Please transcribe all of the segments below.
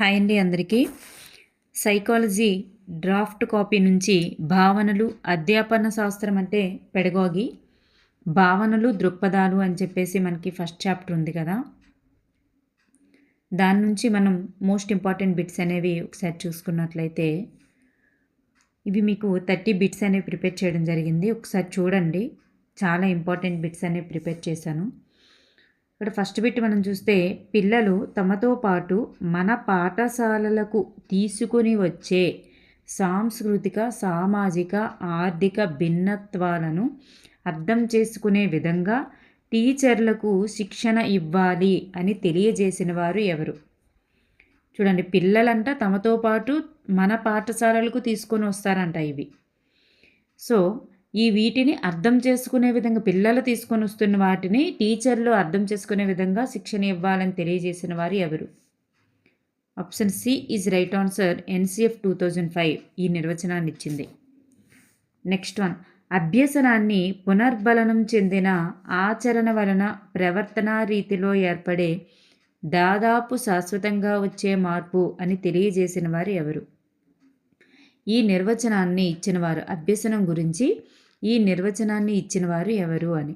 Hi అండి అందరికీ. Psychology draft copy నుంచి భావనలు, అధ్యాపన శాస్త్రం అంటే పెడగాగి, భావనలు, దృక్పథాలు అని చెప్పేసి మనకి ఫస్ట్ చాప్టర్ ఉంది కదా. దాని నుంచి మనం మోస్ట్ ఇంపార్టెంట్ బిట్స్ అనేవి ఒకసారి చూసుకున్నట్లయితే, ఇవి మీకు 30 బిట్స్ అనేవి ప్రిపేర్ చేయడం జరిగింది. ఒకసారి చూడండి, చాలా ఇంపార్టెంట్ బిట్స్ అనేవి ప్రిపేర్ చేశాను. ఇక్కడ ఫస్ట్ బిట్ మనం చూస్తే, పిల్లలు తమతో పాటు మన పాఠశాలలకు తీసుకొని వచ్చే సాంస్కృతిక, సామాజిక, ఆర్థిక భిన్నత్వాలను అర్థం చేసుకునే విధంగా టీచర్లకు శిక్షణ ఇవ్వాలి అని తెలియజేసిన వారు ఎవరు? చూడండి, పిల్లలంట తమతో పాటు మన పాఠశాలలకు తీసుకొని వస్తారంట ఇవి. సో వీటిని అర్థం చేసుకునే విధంగా, పిల్లలు తీసుకొని వస్తున్న వాటిని టీచర్లు అర్థం చేసుకునే విధంగా శిక్షణ ఇవ్వాలని తెలియజేసిన వారు ఎవరు? Option C is right answer. NCF 2005 ఈ నిర్వచనాన్ని ఇచ్చింది. నెక్స్ట్ వన్, అభ్యసనాన్ని పునర్బలనం చెందిన ఆచరణ వలన ప్రవర్తనా రీతిలో ఏర్పడే దాదాపు శాశ్వతంగా వచ్చే మార్పు అని తెలియజేసిన వారు ఎవరు? ఈ నిర్వచనాన్ని ఇచ్చినవారు, అభ్యసనం గురించి ఈ నిర్వచనాన్ని ఇచ్చినవారు ఎవరు అని.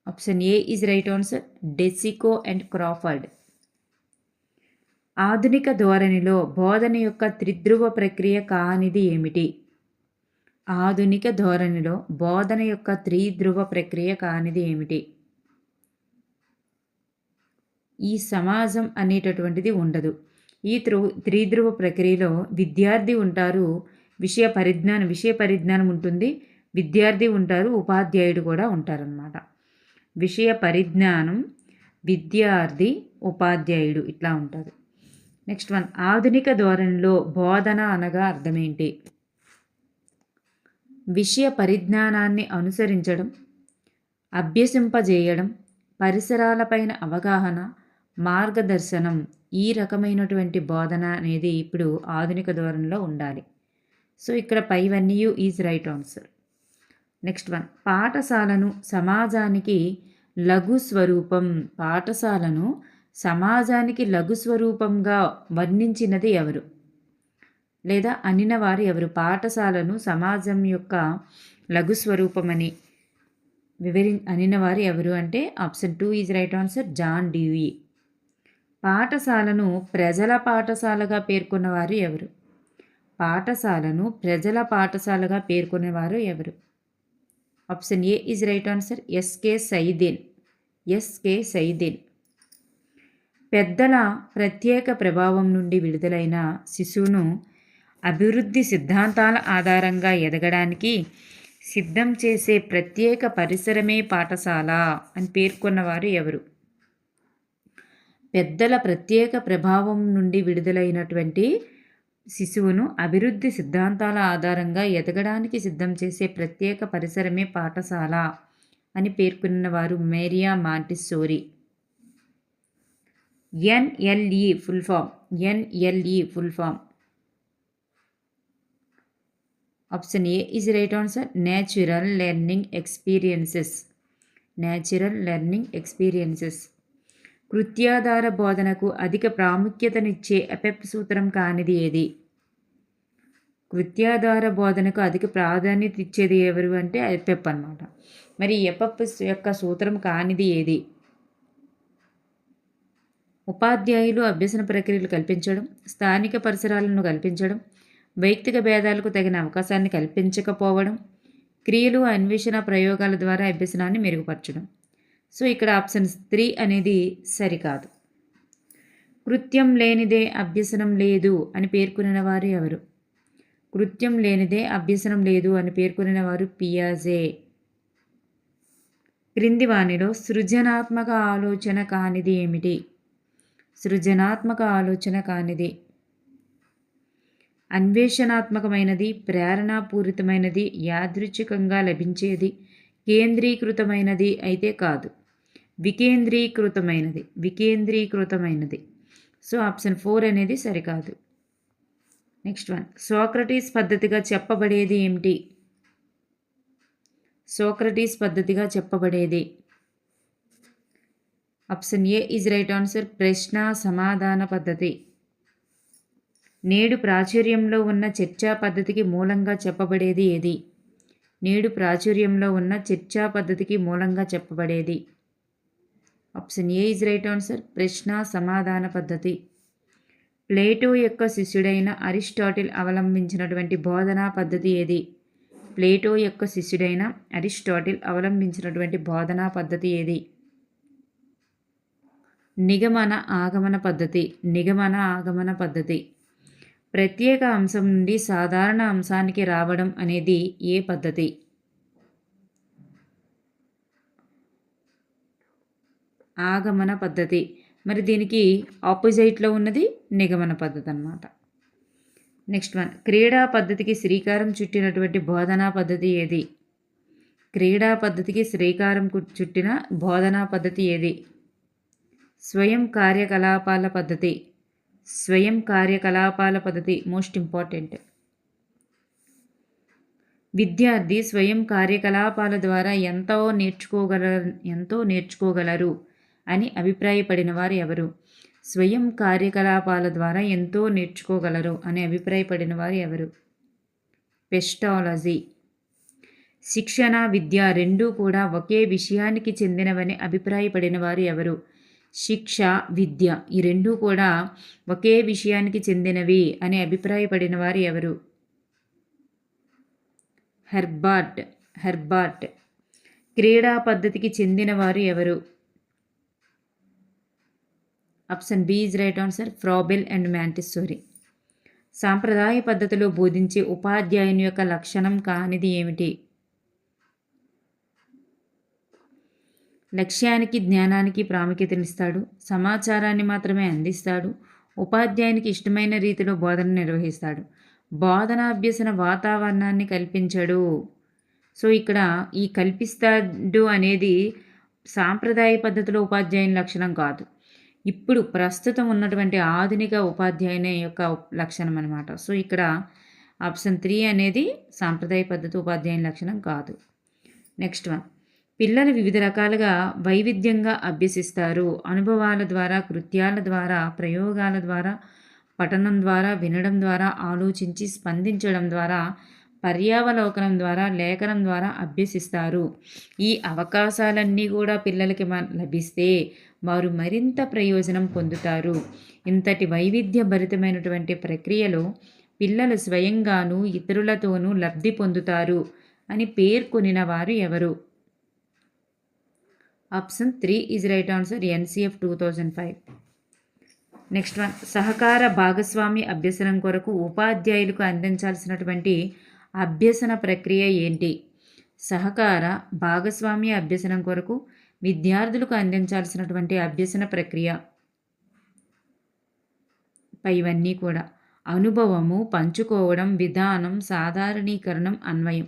Option A is right answer. DeCecco and Crawford. ఆధునిక ధోరణిలో బోధన యొక్క త్రిధ్రువ ప్రక్రియ కానిది ఏమిటి? ఆధునిక ధోరణిలో బోధన యొక్క త్రిధ్రువ ప్రక్రియ కానిది ఏమిటి? ఈ సమాజం అనేటటువంటిది ఉండదు. ఈ త్రిధ్రువ ప్రక్రియలో విద్యార్థి ఉంటారు, విషయ పరిజ్ఞానం ఉంటుంది, విద్యార్థి ఉంటారు, ఉపాధ్యాయుడు కూడా ఉంటారనమాట. విషయ పరిజ్ఞానం, విద్యార్థి, ఉపాధ్యాయుడు ఇట్లా ఉంటారు. నెక్స్ట్ వన్, ఆధునిక ధోరణిలో బోధన అనగా అర్థమేంటి? విషయ పరిజ్ఞానాన్ని అనుసరించడం, అభ్యసింపజేయడం, పరిసరాలపైన అవగాహన, మార్గదర్శనం, ఈ రకమైనటువంటి బోధన అనేది ఇప్పుడు ఆధునిక ధోరణిలో ఉండాలి. సో ఇక్కడ పైవన్నీ is right answer. Next one, పాఠశాలను సమాజానికి లఘు స్వరూపం. పాఠశాలను సమాజానికి లఘు స్వరూపంగా వర్ణించినది ఎవరు లేదా అనిన వారు ఎవరు? పాఠశాలను సమాజం యొక్క లఘు స్వరూపమని అనిన వారు ఎవరు అంటే option 2 is right answer. John Dewey. పాఠశాలను ప్రజల పాఠశాలగా పేర్కొన్నవారు ఎవరు? పాఠశాలను ప్రజల పాఠశాలగా పేర్కొనేవారు ఎవరు? Option A is right answer. S K Saiyidain. పెద్దల ప్రత్యేక ప్రభావం నుండి విడుదలైన శిశువును అభివృద్ధి సిద్ధాంతాల ఆధారంగా ఎదగడానికి సిద్ధం చేసే ప్రత్యేక పరిసరమే పాఠశాల అని పేర్కొన్నవారు ఎవరు? పెద్దల ప్రత్యేక ప్రభావం నుండి విడుదలైనటువంటి శిశువును అభివృద్ధి సిద్ధాంతాల ఆధారంగా ఎదగడానికి సిద్ధం చేసే ప్రత్యేక పరిసరమే పాఠశాల అని పేర్కొన్నవారు Maria Montessori. NLE full form. Option A is right answer. Natural learning experiences. కృత్యాధార బోధనకు అధిక ప్రాముఖ్యతనిచ్చే ఎపెప్ సూత్రం కానిది ఏది? కృత్యాధార బోధనకు అధిక ప్రాధాన్యత ఇచ్చేది ఎవరు అంటే ఎపెప్ అన్నమాట. మరి ఎపెప్ యొక్క సూత్రం కానిది ఏది? ఉపాధ్యాయులు అభ్యసన ప్రక్రియలు కల్పించడం, స్థానిక పరిసరాలను కల్పించడం, వైయక్తిక భేదాలకు తగిన అవకాశాన్ని కల్పించకపోవడం, క్రియలు, అన్వేషణ, ప్రయోగాల ద్వారా అభ్యసనాన్ని మెరుగుపరచడం. సో ఇక్కడ ఆప్షన్ 3 అనేది సరికాదు. కృత్యం లేనిదే అభ్యసనం లేదు అని పేర్కొనిన వారు ఎవరు? కృత్యం లేనిదే అభ్యసనం లేదు అని పేర్కొనిన వారు పియాజే. క్రింది వానిలో సృజనాత్మక ఆలోచన కానిది ఏమిటి? సృజనాత్మక ఆలోచన కానిది అన్వేషణాత్మకమైనది, ప్రేరణాపూరితమైనది, యాదృచ్ఛికంగా లభించేది, కేంద్రీకృతమైనది అయితే కాదు. వికేంద్రీకృతమైనది. సో ఆప్షన్ 4 అనేది సరికాదు. నెక్స్ట్ వన్, సోక్రటీస్ పద్ధతిగా చెప్పబడేది ఏమిటి? Option A is right answer. ప్రశ్న సమాధాన పద్ధతి. నేడు ప్రాచుర్యంలో ఉన్న చర్చా పద్ధతికి మూలంగా చెప్పబడేది ఏది? నేడు ప్రాచుర్యంలో ఉన్న చర్చా పద్ధతికి మూలంగా చెప్పబడేది. Option A is right answer, ప్రశ్న సమాధాన పద్ధతి. ప్లేటో యొక్క శిష్యుడైన అరిస్టాటిల్ అవలంబించినటువంటి బోధనా పద్ధతి ఏది? ప్లేటో యొక్క శిష్యుడైన అరిస్టాటిల్ అవలంబించినటువంటి బోధనా పద్ధతి ఏది? నిగమన ఆగమన పద్ధతి. నిగమన ఆగమన పద్ధతి. ప్రత్యేక అంశం నుండి సాధారణ అంశానికి రావడం అనేది ఏ పద్ధతి? ఆగమన పద్ధతి. మరి దీనికి ఆపోజిట్లో ఉన్నది నిగమన పద్ధతి అన్నమాట. నెక్స్ట్ వన్, క్రీడా పద్ధతికి శ్రీకారం చుట్టినటువంటి బోధనా పద్ధతి ఏది? క్రీడా పద్ధతికి శ్రీకారం చుట్టిన బోధనా పద్ధతి ఏది? స్వయం కార్యకలాపాల పద్ధతి. స్వయం కార్యకలాపాల పద్ధతి మోస్ట్ ఇంపార్టెంట్. విద్యార్థి స్వయం కార్యకలాపాల ద్వారా ఎంతో నేర్చుకోగలరు అని అభిప్రాయపడిన వారు ఎవరు? స్వయం కార్యకలాపాల ద్వారా ఎంతో నేర్చుకోగలరు అని అభిప్రాయపడిన వారు ఎవరు? పెస్టాలజీ. శిక్షణ, విద్య రెండూ కూడా ఒకే విషయానికి చెందినవని అభిప్రాయపడిన వారు ఎవరు? శిక్ష, విద్య ఈ రెండూ కూడా ఒకే విషయానికి చెందినవి అని అభిప్రాయపడిన వారు ఎవరు? హెర్బార్ట్. క్రీడా పద్ధతికి చెందిన వారు ఎవరు? Option B is right answer, Froebel and Montessori. సాంప్రదాయ పద్ధతిలో బోధించే ఉపాధ్యాయుని యొక్క లక్షణం కానిది ఏమిటి? లక్ష్యానికి, జ్ఞానానికి ప్రాముఖ్యతనిస్తాడు, సమాచారాన్ని మాత్రమే అందిస్తాడు, ఉపాధ్యాయునికి ఇష్టమైన రీతిలో బోధన నిర్వహిస్తాడు, బోధనాభ్యసన వాతావరణాన్ని కల్పించడు. సో ఇక్కడ ఈ కల్పిస్తాడు అనేది సాంప్రదాయ పద్ధతిలో ఉపాధ్యాయుని లక్షణం కాదు, ఇప్పుడు ప్రస్తుతం ఉన్నటువంటి ఆధునిక ఉపాధ్యాయుని యొక్క లక్షణం అనమాట. సో ఇక్కడ ఆప్షన్ 3 అనేది సాంప్రదాయ పద్ధతి ఉపాధ్యాయుని లక్షణం కాదు. నెక్స్ట్ వన్, పిల్లలు వివిధ రకాలుగా వైవిధ్యంగా అభ్యసిస్తారు. అనుభవాల ద్వారా, కృత్యాల ద్వారా, ప్రయోగాల ద్వారా, పఠనం ద్వారా, వినడం ద్వారా, ఆలోచించి స్పందించడం ద్వారా, పర్యావలోకనం ద్వారా, లేఖనం ద్వారా అభ్యసిస్తారు. ఈ అవకాశాలన్నీ కూడా పిల్లలకి లభిస్తే వారు మరింత ప్రయోజనం పొందుతారు. ఇంతటి వైవిధ్యభరితమైనటువంటి ప్రక్రియలో పిల్లలు స్వయంగానూ ఇతరులతోనూ లబ్ధి పొందుతారు అని పేర్కొనిన వారు ఎవరు? Option 3 is right answer, NCF 2005. Next one, సహకార భాగస్వామి అభ్యసనం కొరకు ఉపాధ్యాయులకు అందించాల్సినటువంటి అభ్యసన ప్రక్రియ ఏంటి? సహకార భాగస్వామి అభ్యసనం కొరకు విద్యార్థులకు అందించాల్సినటువంటి అభ్యసన ప్రక్రియ పైవన్నీ కూడా అనుభవము, పంచుకోవడం, విధానం, సాధారణీకరణం, అన్వయం.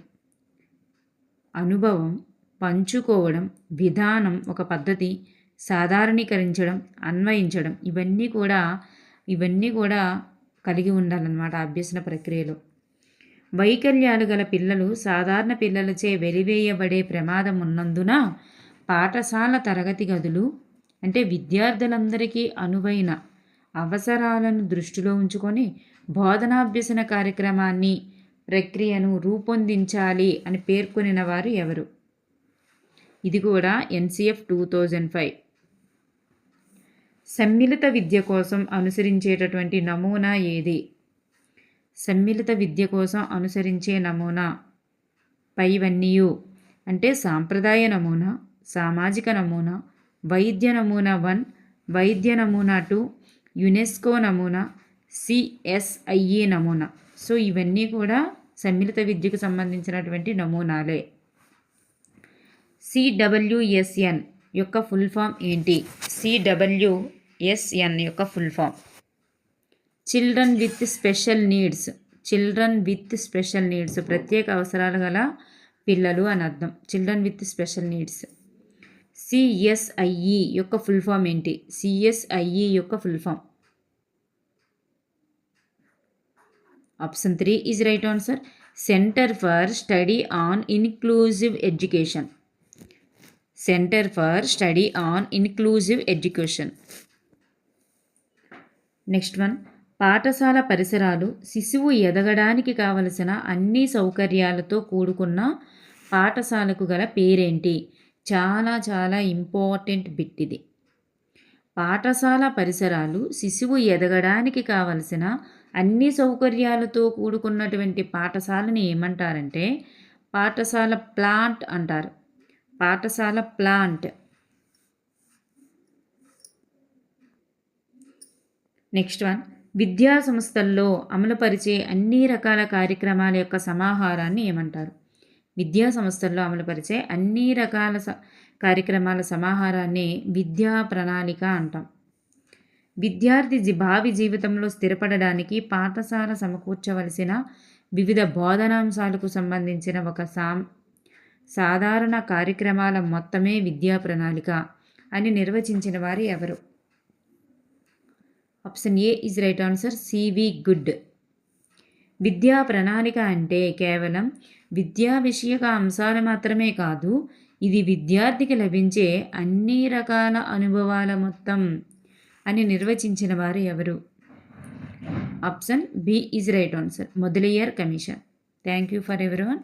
అనుభవం, పంచుకోవడం, విధానం ఒక పద్ధతి, సాధారణీకరించడం, అన్వయించడం ఇవన్నీ కూడా కలిగి ఉండాలన్నమాట అభ్యసన ప్రక్రియలో. వైకల్యాలు గల పిల్లలు సాధారణ పిల్లలచే వెలివేయబడే ప్రమాదం ఉన్నందున పాఠశాల తరగతి గదులు అంటే విద్యార్థులందరికీ అనువైన అవసరాలను దృష్టిలో ఉంచుకొని బోధనాభ్యసన కార్యక్రమాన్ని, ప్రక్రియను రూపొందించాలి అని పేర్కొనిన వారు ఎవరు? ఇది కూడా NCF 2005. సమ్మిళిత విద్య కోసం అనుసరించేటటువంటి నమూనా ఏది? సమ్మిళిత విద్య కోసం అనుసరించే నమూనా పైవన్నీయు అంటే సాంప్రదాయ నమూనా, సామాజిక నమూనా, వైద్య నమూనా 1, వైద్య నమూనా 2, యునెస్కో నమూనా, CSIE నమూనా. సో ఇవన్నీ కూడా సమ్మిళిత విద్యకు సంబంధించినటువంటి నమూనాలే. CWSN యొక్క ఫుల్ ఫామ్ ఏంటి? CWSN యొక్క full form children with special needs. Children with special needs ప్రత్యేక అవసరాలు గల పిల్లలు అని అర్థం. Children with special needs. CSIE యొక్క ఫుల్ ఫామ్ ఏంటి? CSIE యొక్క full form option 3 is right answer, centre for study on inclusive education. Centre for study on inclusive education. Next one, పాఠశాల పరిసరాలు శిశువు ఎదగడానికి కావలసిన అన్ని సౌకర్యాలతో కూడుకున్న పాఠశాలకు గల పేరేంటి? చాలా చాలా ఇంపార్టెంట్ బిట్ ఇది. పాఠశాల పరిసరాలు శిశువు ఎదగడానికి కావలసిన అన్ని సౌకర్యాలతో కూడుకున్నటువంటి పాఠశాలని ఏమంటారంటే పాఠశాల ప్లాంట్ అంటారు. పాఠశాల ప్లాంట్. నెక్స్ట్ వన్, విద్యా సంస్థల్లో అమలుపరిచే అన్ని రకాల కార్యక్రమాల యొక్క సమాహారాన్ని ఏమంటారు? విద్యా సంస్థల్లో అమలుపరిచే అన్ని రకాల కార్యక్రమాల సమాహారాన్ని విద్యా ప్రణాళిక అంటాం. విద్యార్థి భావి జీవితంలో స్థిరపడడానికి పాఠశాల సమకూర్చవలసిన వివిధ బోధనాంశాలకు సంబంధించిన ఒక సాధారణ కార్యక్రమాల మొత్తమే విద్యా ప్రణాళిక అని నిర్వచించిన వారు ఎవరు? Option A is right answer, C V Good. విద్యా ప్రణాళిక అంటే కేవలం విద్యా విషయక అంశాలు మాత్రమే కాదు, ఇది విద్యార్థికి లభించే అన్ని రకాల అనుభవాల మొత్తం అని నిర్వచించిన వారు ఎవరు? Option B is right answer, Mudaliar commission. Thank you for everyone.